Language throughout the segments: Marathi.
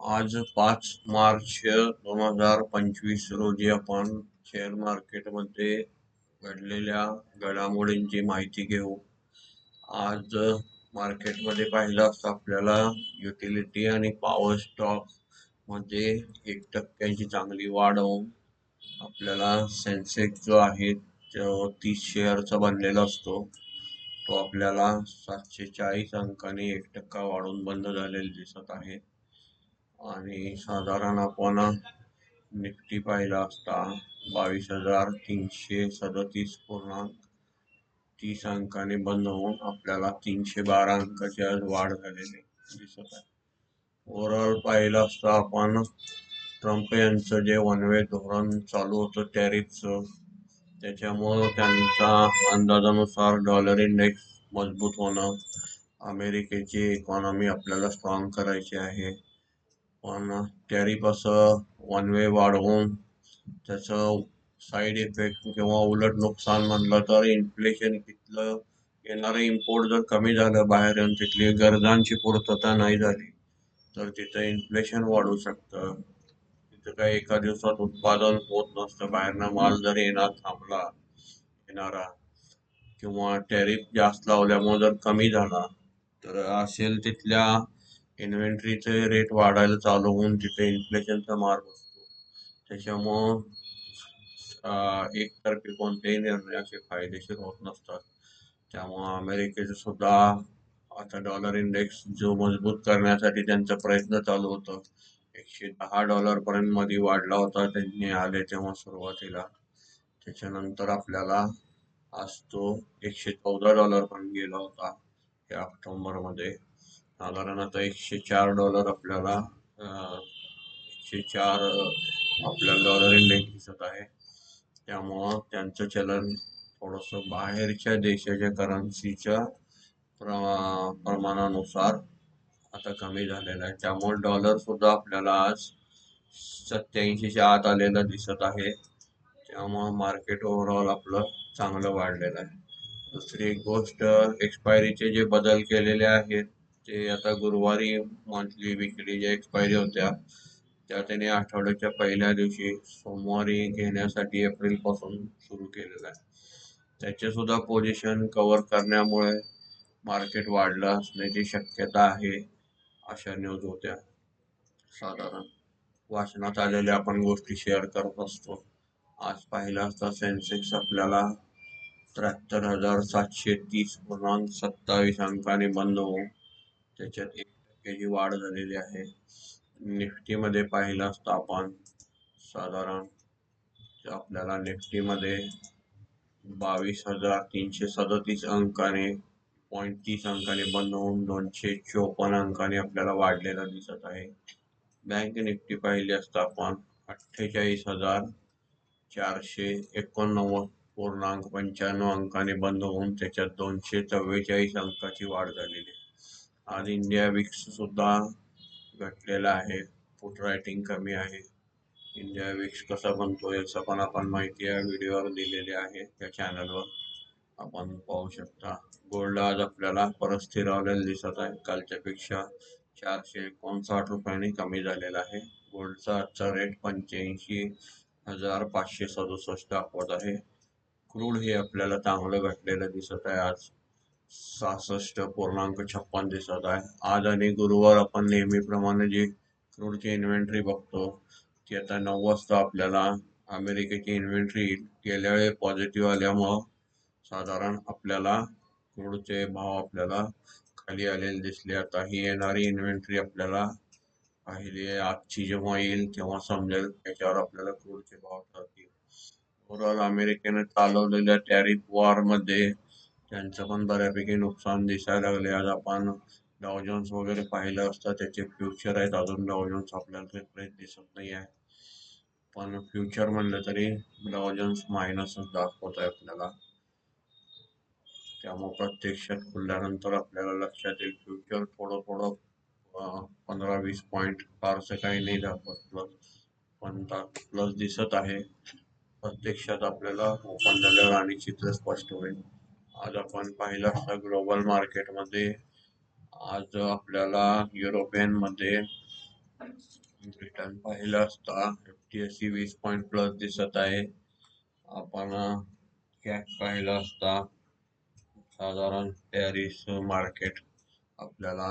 आज 5 मार्च 2025 रोजी आपण शेअर मार्केटमध्ये घडलेल्या घडामोडींची माहिती घेऊ. आज मार्केटमध्ये पाहिलं असता आपल्याला युटिलिटी आणि पॉवर स्टॉक मध्ये 1% चांगली वाढ होऊन आपल्याला सेन्सेक्स जो आहे तो 30 शेअरचा बनलेला असतो. तो आपल्याला 740 अंकाने 1% वाढून बंद झालेला दिसत आहे. आणि साधारण आपण निफ्टी पाहिला असता 22,337.30 अंकाने बंद होऊन आपल्याला 312 अंकाची आज वाढ झालेली दिसत आहे. ओव्हरऑल पाहिलं असता आपण ट्रम्प यांचं जे वन वे धोरण चालू होतं टॅरिफचं, त्याच्यामुळं त्यांच्या अंदाजानुसार डॉलर इंडेक्स मजबूत होणं, अमेरिकेची इकॉनॉमी आपल्याला स्ट्रॉंग करायची आहे. पण टॅरिफ असं वन वे वाढवून त्याचं साईड इफेक्ट किंवा उलट नुकसान म्हणलं तर इन्फ्लेशन तिथलं येणारं इम्पोर्ट जर कमी झालं बाहेर येऊन तिथली गरजांची पूर्तता नाही झाली तर तिथं इन्फ्लेशन वाढू शकतं. तिथं काही एका दिवसात उत्पादन होत नसतं, बाहेरनं माल जर येणारा किंवा टॅरिफ जास्त लावल्यामुळे जर कमी झाला तर असेल तिथल्या इन्व्हेंटरीचे रेट वाढायला चालू होऊन तिथे इन्फ्लेशनचा मार बसतो. त्याच्यामुळं एकतर्फी कोणतेही निर्णय असे फायदेशीर होत नसतात. त्यामुळं अमेरिकेचं सुद्धा आता डॉलर इंडेक्स जो मजबूत करण्यासाठी त्यांचा प्रयत्न चालू होतं. $110 पर्यंत मध्ये वाढला होता त्यांनी आले तेव्हा सुरुवातीला. त्याच्यानंतर आपल्याला आज तो $114 पर्यंत गेला होता या ऑक्टोबरमध्ये. साधारण आता $104 आपल्याला 104 आपल्याला डॉलर इंडेक्स दिसत आहे. त्यामुळं त्यांचं चलन थोडंसं बाहेरच्या देशाच्या करन्सीच्या प्रमाणानुसार आता कमी झालेलं आहे. त्यामुळे डॉलर सुद्धा आपल्याला आज 87च्या आत आलेलं दिसत आहे. त्यामुळं मार्केट ओव्हरऑल आपलं चांगलं वाढलेलं आहे. दुसरी एक गोष्ट, एक्सपायरीचे जे बदल केलेले आहेत ते आता गुरुवारी मंथली विकली ज्या एक्सपायरी होत्या त्या त्यांनी आठवड्याच्या पहिल्या दिवशी सोमवारी घेण्यासाठी एप्रिल पासून सुरू केलेलं आहे. त्याचे सुद्धा पोझिशन कव्हर करण्यामुळे मार्केट वाढलं असण्याची शक्यता आहे, अशा न्यूज होत्या. साधारण वाचनात आलेल्या आपण गोष्टी शेअर करत असतो. आज पाहिलं असता सेन्सेक्स आपल्याला 73,730.27 अंकाने बंद होऊन त्याच्यात 1%ची वाढ झालेली आहे. निफ्टीमध्ये पाहिलं असता आपण साधारण आपल्याला निफ्टीमध्ये 22,337 अंकाने 0.30 अंकाने बंद होऊन 254 अंकाने आपल्याला वाढलेला दिसत आहे. बँक निफ्टी पाहिली असता आपण 48,489.95 अंकाने बंद होऊन त्याच्यात 244 अंकाची वाढ झालेली आहे. आज इंडिया विक्स सुद्धा घटलेला आहे, फुट रायटिंग कमी आहे. इंडिया विक्स कसा बनतो याचा पण आपण माहिती या व्हिडिओवर दिलेली आहे या चॅनलवर, आपण पाहू शकता. गोल्ड आज आपल्याला परत स्थिरावलेलं दिसत आहे, कालच्यापेक्षा 459 रुपयांनी कमी झालेला आहे. गोल्डचा आजचा रेट 85,567 दाखवत आहे. क्रूड हे आपल्याला चांगलं घटलेलं दिसत आहे, आज 66.56 दिसत आहे. आज आणि गुरुवार आपण नेहमीप्रमाणे जी क्रूडची इन्व्हेंटरी बघतो ती आता 9 वाजता आपल्याला अमेरिकेची इन्व्हेंटरी गेल्या वेळी पॉझिटिव्ह आल्यामुळं साधारण आपल्याला क्रूडचे भाव आपल्याला खाली आलेले दिसले. आता ही येणारी इन्व्हेंटरी आपल्याला पाहिली आहे, आजची जेव्हा येईल तेव्हा समजेल, त्याच्यावर आपल्याला क्रूडचे भाव ठरतील. ओव्हरऑल अमेरिकेने चालवलेल्या टॅरिफ वॉर मध्ये त्यांचं पण बऱ्यापैकी नुकसान दिसायला लागले. आज आपण डाव जोन्स वगैरे पाहिलं असतं, त्याचे फ्युचर आहेत, अजून डाव जोन्स आपल्याला रिप्रेस दिसत नाही आहे. पण फ्युचर म्हणलं तरी डाव जोन्स मायनसच दाखवत आहे आपल्याला. त्यामुळे प्रत्यक्षात खुलल्यानंतर आपल्याला लक्षात येईल फ्युचर थोडं थोडं 15-20 पॉईंट फारसं काही नाही दाखवत प्लस, पण प्लस दिसत आहे. प्रत्यक्षात आपल्याला ओपन झाल्यावर आणि चित्र स्पष्ट होईल. आज आपण पाहिलं असता ग्लोबल मार्केटमध्ये आज आपल्याला युरोपियन मध्ये रिटर्न पाहिलं असता FTSE 20 पॉइंट प्लस दिसत आहे. आपण कॅप पाहिलं असता साधारण पॅरिस मार्केट आपल्याला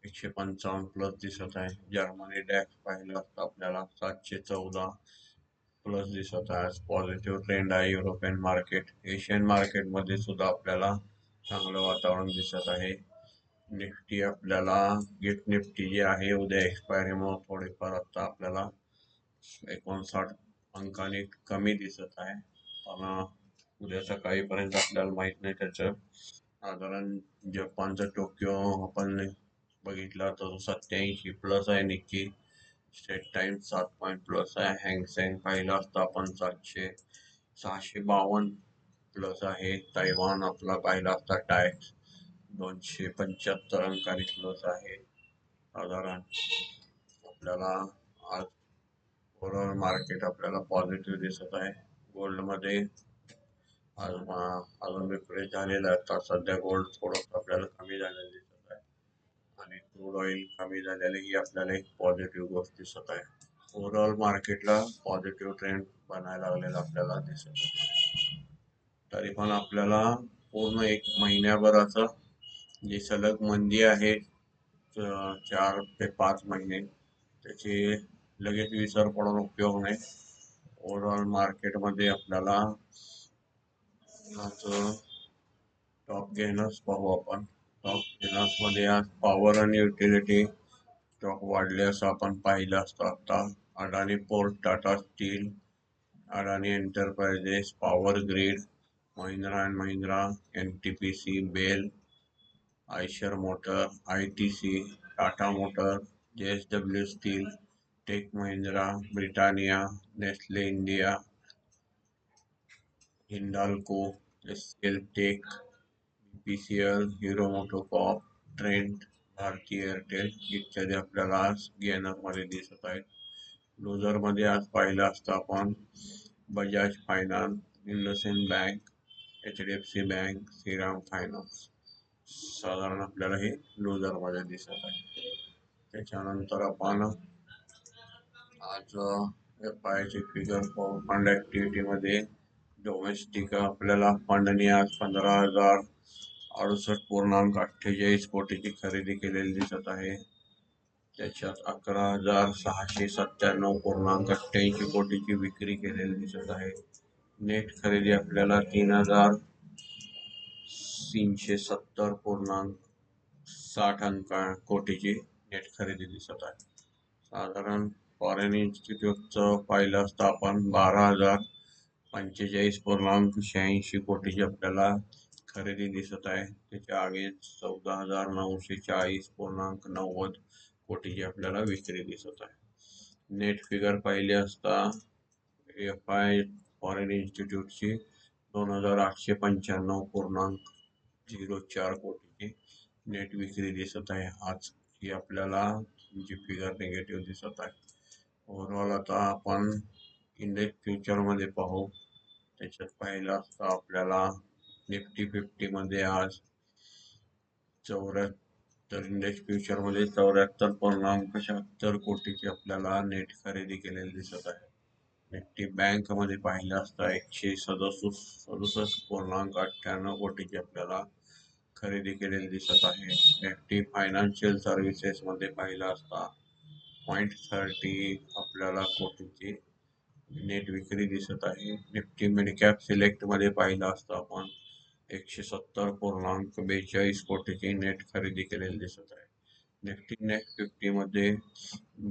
155 प्लस दिसत आहे. जर्मनी डॅक्स पाहिलं असता आपल्याला 714 प्लस दिसत आहे. पॉझिटिव्ह ट्रेंड आहे युरोपियन मार्केट. एशियन मार्केट मध्ये सुद्धा आपल्याला चांगलं वातावरण दिसत आहे. निफ्टी आपल्याला गिफ्ट निफ्टी जी आहे उद्या एक्सपायरी मुळे थोडीफार आता आपल्याला 59 अंकांनी कमी दिसत आहे. पण उद्या सकाळीपर्यंत आपल्याला माहित नाही त्याचं. साधारण जपानचा टोकियो आपण बघितला तर 87 प्लस आहे Nikki. State time 7 point plus आहे. हँगसेंग पाहिलं असता आपण 652 प्लस आहे. तैवान आपला पाहिला असता टायक्स 275 अंकांनी प्लस आहे. साधारण आपल्याला आज ओव्हरऑल मार्केट आपल्याला पॉझिटिव्ह दिसत आहे. गोल्ड मध्ये अजून विपरीत झालेला आहे. आता सध्या गोल्ड थोडं आपल्याला कमी झालेलं दिसत आहे आणि क्रूड ऑइल कमी झालेले ही आपल्याला एक पॉझिटिव्ह गोष्ट दिसत आहे. ओव्हरऑल मार्केटला पॉझिटिव्ह ट्रेंड बनायला लागलेला आपल्याला दिसत आहे. तरी पण आपल्याला पूर्ण एक महिन्याभराचा जी सलग मंदी आहे 4 ते 5 महिने त्याची लगेच विसर पडून उपयोग नाही. ओव्हरऑल मार्केटमध्ये आपल्याला आज टॉप गेनर्स पाहू आपण. टॉप गेनर्स मध्ये आज पॉवर आणि युटिलिटी स्टॉक वाढले असं आपण पाहिलं असतं. आता Adani Port, Tata Steel, Adani Enterprises, Power Grid, Mahindra and Mahindra, NTPC, बेल, Eicher Motor, ITC, Tata Motor, JSW Steel, Tech Mahindra, Britannia, Nestle India, Hindalco, SL Tech, PCL, Hero MotoCorp, Trent, Bharti Airtel इत्यादी आपल्याला आज गेनर मध्ये दिसत आहेत. लुजर मध्ये आज पाहिलं असतं आपण Bajaj finance, IndusInd bank, HDFC bank, Shriram finance साधारण आपल्याला हे लुजर मध्ये दिसत आहे. त्याच्यानंतर आपण आज FI चे फिगर पाहू. फंड ऍक्टिव्हिटी मध्ये डोमेस्टिक आपल्याला फंडनी आज 15,068.48 कोटीची खरेदी केलेली दिसत आहे. त्याच्यात 11,697.88 कोटीची विक्री केलेली दिसत आहे. नेट खरेदी आपल्याला 3,370.60 कोटीची नेट खरेदी दिसत आहे. साधारण फॉरेन इन्स्टिट्यूटचं पाहिलं असता आपण 12,045.86 कोटीची आपल्याला खरेदी दिसत आहे. त्याच्या आगे 14,940.90 कोटीची आपल्याला विक्री दिसत आहे. नेट फिगर पाहिले असता FI फॉरेन इन्स्टिट्यूटची 2,895.04 कोटीची नेट विक्री दिसत आहे. आज ही आपल्याला जी फिगर निगेटिव्ह दिसत आहे. ओव्हरऑल आता आपण इंडेक्स फ्युचर मध्ये पाहू. त्याच्यात पाहिलं असता आपल्याला निफ्टी 50 मध्ये आज 74 इंडेक्स फ्युचर मध्ये 74.76 कोटीची आपल्याला नेट खरेदी केलेली दिसत आहे. निफ्टी बँक मध्ये पाहिलं असता 167.98 कोटीची आपल्याला खरेदी केलेली दिसत आहे. निफ्टी फायनान्शियल सर्व्हिसेस मध्ये पाहिलं असता 0.30 आपल्याला कोटीची नेट विक्री दिसत आहे. निफ्टी मिडकॅप सिलेक्ट मध्ये पाहिलं असता आपण 170.42 कोटीची नेट खरेदी केलेली दिसत आहे. निफ्टी नेक्स्ट 50 मध्ये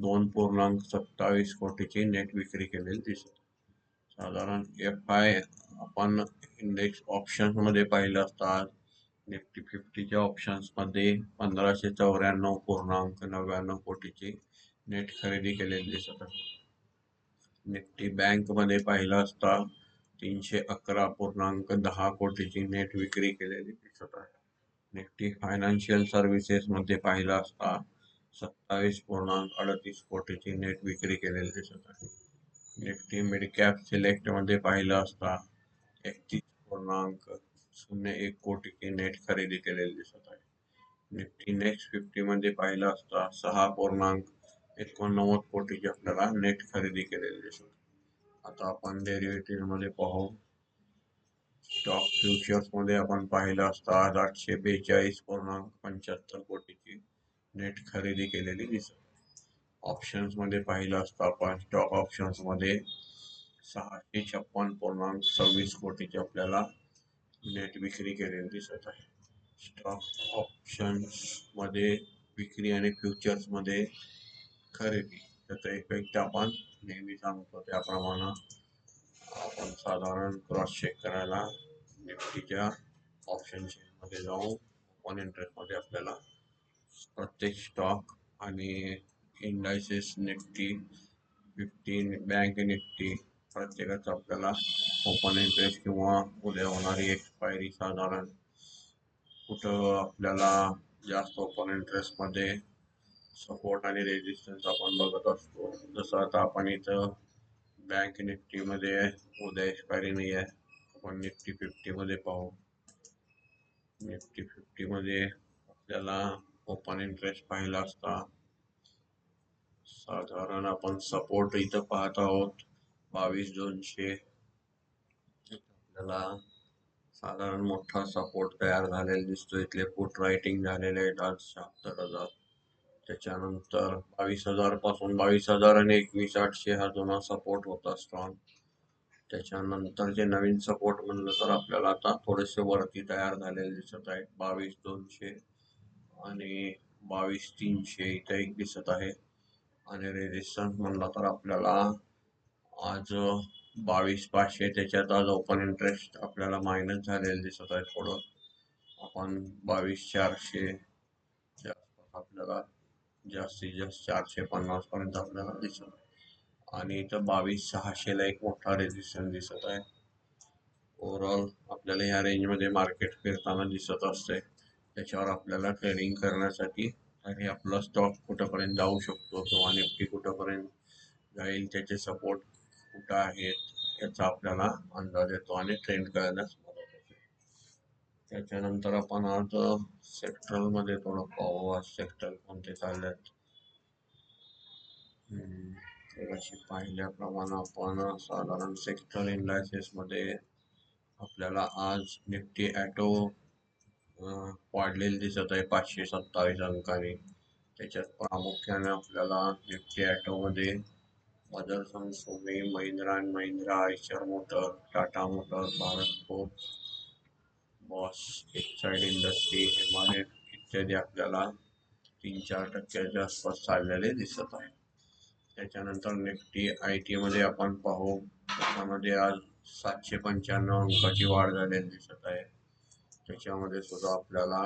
2.27 कोटीची नेट विक्री केलेली दिसत आहे. साधारण FI आपण इंडेक्स ऑप्शन्स मध्ये पाहिलं असता निफ्टी 50च्या ऑप्शन्स मध्ये 1594.99 कोटीची नेट खरेदी केलेली दिसत आहे. निफ्टी बँक मध्ये पाहिलं असता 311.10 कोटीची नेट विक्री केलेली दिसत आहे. निफ्टी फायनान्शियल सर्व्हिसेस मध्ये पाहिलं असता 27.38 कोटीची नेट विक्री केलेली दिसत आहे. निफ्टी मिड कॅप सिलेक्ट मध्ये पाहिलं असता 31.01 कोटीची नेट खरेदी केलेली दिसत आहे. निफ्टी नेक्स्ट 50 मध्ये पाहिलं असता 89 कोटीची आपल्याला नेट खरेदी केलेली दिसत. आता आपण डेरिव्हेटिव्ह मध्ये पाहू. स्टॉक फ्युचर्स मध्ये आपण पाहिलं असता 842.75 कोटीची नेट खरेदी केलेली दिसत. ऑप्शन्स मध्ये पाहिलं असता आपण स्टॉक ऑप्शन्स मध्ये 656.26 कोटीची आपल्याला नेट विक्री केलेली दिसत आहे. स्टॉक ऑप्शन्स मध्ये विक्री आणि फ्युचर्स मध्ये खरेदी त्याचा इफेक्ट आपण नेहमी सांगतो त्याप्रमाणे आपण साधारण क्रॉस चेक करायला निफ्टीच्या ऑप्शन चेन मध्ये जाऊन ओपन इंटरेस्ट मध्ये आपल्याला प्रत्येक स्टॉक आणि इंडायसेस निफ्टी 15 बँक निफ्टी प्रत्येकाचं आपल्याला ओपन इंटरेस्ट किंवा उद्या होणारी एक्सपायरी साधारण कुठं आपल्याला जास्त ओपन इंटरेस्ट मध्ये सपोर्ट आणि रेजिस्टन्स आपण बघत असतो. जसं आता आपण इथं बँक निफ्टी मध्ये उद्या एक्सपायरी नाही आहे. आपण निफ्टी 50 मध्ये पाहू. निफ्टी 50 मध्ये आपल्याला ओपन इंटरेस्ट पाहिला असता साधारण आपण सपोर्ट इथं पाहत आहोत 22,200. आपल्याला साधारण मोठा सपोर्ट तयार झालेला दिसतो. इथले पुट रायटिंग झालेले आहेत आज 76,000. त्याच्यानंतर 22,000 पासून 22,000 आणि 21,800 हा जुना सपोर्ट होता स्ट्रॉंग. त्याच्यानंतरचे नवीन सपोर्ट म्हणलं तर आपल्याला आता थोडेसे वरती तयार झालेले दिसत आहेत. 22,200 आणि 22,300 इथे एक दिसत आहे. आणि रेजिस्टन्स म्हणलं तर आपल्याला आज 22,500 त्याच्यात आज ओपन इंटरेस्ट आपल्याला मायनस झालेलं दिसत आहे थोडं. आपण 22,400 आपल्याला जास्तीत जास्त 450 पर्यंत आपल्याला दिसत. आणि इथं 22,600 ला एक मोठा रेजिस्टन्स दिसत आहे. ओव्हरऑल आपल्याला ह्या रेंज मध्ये मार्केट फिरताना दिसत असते. त्याच्यावर आपल्याला ट्रेडिंग करण्यासाठी आणि आपला स्टॉक कुठंपर्यंत जाऊ शकतो किंवा निफ्टी कुठंपर्यंत जाईल त्याचे सपोर्ट कुठं आहेत याचा आपल्याला अंदाज येतो आणि ट्रेंड करण्यास मदत होते. त्याच्यानंतर आपण आज सेक्टरल मध्ये थोडं पाहू. आज सेक्टर कोणते चाललेत. अशी पाहिल्याप्रमाणे आपण साधारण सेक्टर इंडायसेस मध्ये आपल्याला आज निफ्टी ॲटो वाढलेली दिसत आहे 527 अंकाने. त्याच्यात प्रामुख्याने आपल्याला निफ्टी ॲटो मध्ये Motherson Sumi, Mahindra and Mahindra, Eicher Motor, Tata Motor, Bharat Forge, Bosch, Exide Industry, MRF इत्यादी आपल्याला 3-4% आसपास चाललेले दिसत आहे. त्याच्यानंतर निफ्टी आयटी मध्ये आपण पाहू. त्याच्यामध्ये आज 795 अंकाची वाढ झालेली दिसत आहे. त्याच्यामध्ये सुद्धा आपल्याला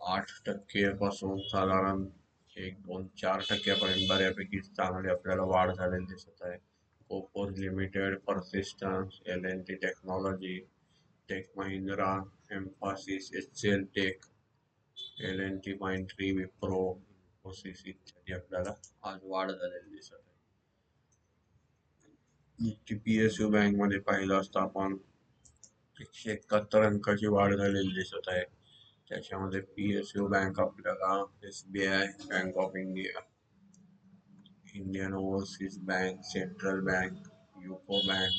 8% पासून साधारण 1-2-4% बऱ्यापैकी चांगली आपल्याला वाढ झालेली दिसत आहे. Coforge limited, Persistent, L and T Technology, Tech Mahindra, Mphasis, HCL Tech, L and T Mindtree, Wipro, Infosys इत्यादी आपल्याला आज वाढ झालेली दिसत आहे. पीएसयू बँक मध्ये पाहिलं असता आपण 171 अंकाची वाढ झालेली दिसत आहे. त्याच्यामध्ये पीएसयू बँक आपल्याला SBI, Bank of India, Indian Overseas Bank, Central Bank, UCO Bank,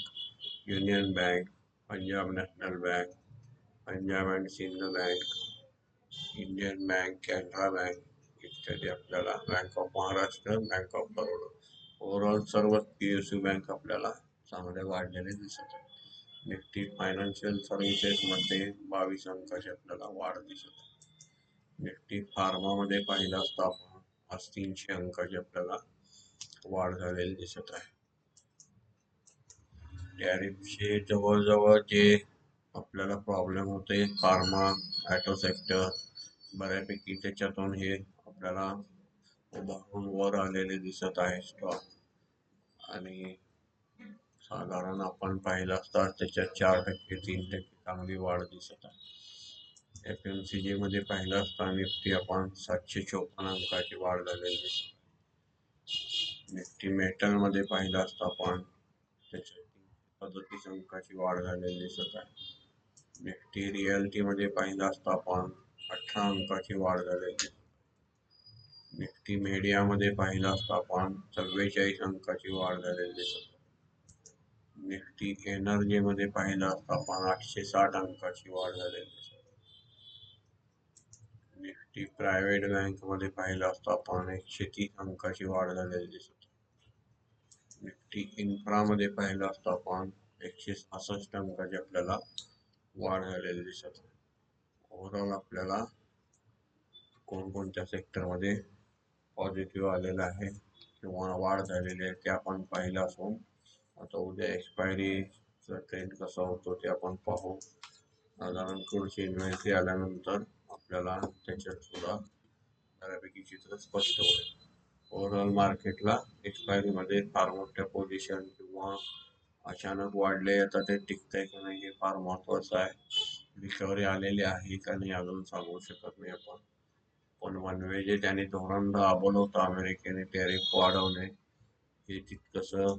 Union Bank, Punjab National Bank, Punjab and Sindh Bank, Indian Bank, Canara Bank इत्यादी आपल्याला, Bank of Maharashtra, Bank of Baroda, overall सर्व पीएसयू बँक आपल्याला चांगले वाढलेले दिसत आहे. निफ्टी फायनान्शियल सर्व्हिसेस मध्ये 22 अंकाची आपल्याला वाढ दिसत आहे. निफ्टी फार्मा मध्ये पाहिलं असता आपण आज 300 अंकाची आपल्याला वाढ झालेली दिसत आहे. टॅरिफचे जवळजवळ जे आपल्याला प्रॉब्लेम होते फार्मा, ॲटो सेक्टर बऱ्यापैकी त्याच्यातून हे आपल्याला उभारून वर आलेले दिसत आहे स्टॉक. आणि साधारण आपण पाहिलं असता त्याच्यात 4%-3% चांगली वाढ दिसत आहे. एफएमसीजी मध्ये पाहिलं असता निफ्टी आपण 754 अंकाची वाढ झालेली दिसत आहे. निफ्टी मेटल मध्ये पाहिलं असता आपण त्याच्यात 37 अंकाची वाढ झालेली दिसत आहे. निफ्टी रिअल्टी मध्ये पाहिलं असता आपण 18 अंकाची वाढ झालेली. निफ्टी निफ्टी मीडियामध्ये पाहिलं असता आपण 44 अंकाची वाढ झालेली दिसत. निफ्टी एनर्जी मध्ये पाहिलं असता आपण 860 अंकाची वाढ झालेली दिसत. निफ्टी प्रायव्हेट बँक मध्ये पाहिलं असता आपण 130 अंकाची वाढ झालेली दिसत. निफ्टी इन्फ्रा मध्ये पाहिलं असता आपण 166 अंकाची आपल्याला वाढ झालेली दिसत. ओव्हरऑल आपल्याला कोणकोणत्या सेक्टरमध्ये पॉझिटिव्ह आलेलं आहे किंवा वाढ झालेली आहे ते आपण पाहिलं असून आता उद्या एक्सपायरीचा ट्रेंड कसा होतो ते आपण पाहू. साधारण थोडीशी इन्व्हेंटरी आल्यानंतर आपल्याला त्याच्यात सुद्धा बऱ्यापैकी चित्र स्पष्ट होईल. ओव्हरऑल मार्केटला एक्सपायरीमध्ये फार मोठ्या पोझिशन किंवा अचानक वाढले आता ते टिकतंय की नाही हे फार महत्वाचं आहे. रिकव्हरी आलेली आहे का नाही अजून सांगू शकत नाही आपण. पण वन वे जे त्यांनी धोरण राबवलं होतं अमेरिकेने टॅरिफ वाढवणे हे तितकंसं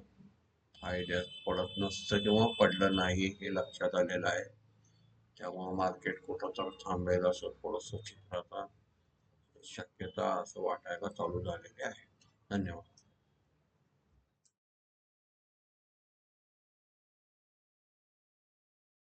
फायद्यात पडत नसतं किंवा पडलं नाही हे लक्षात आलेलं आहे. त्यामुळे मार्केट कुठं तर थांबेल असं थोडंसं चित्राचा शक्यता असं वाटायला चालू झालेली आहे. धन्यवाद.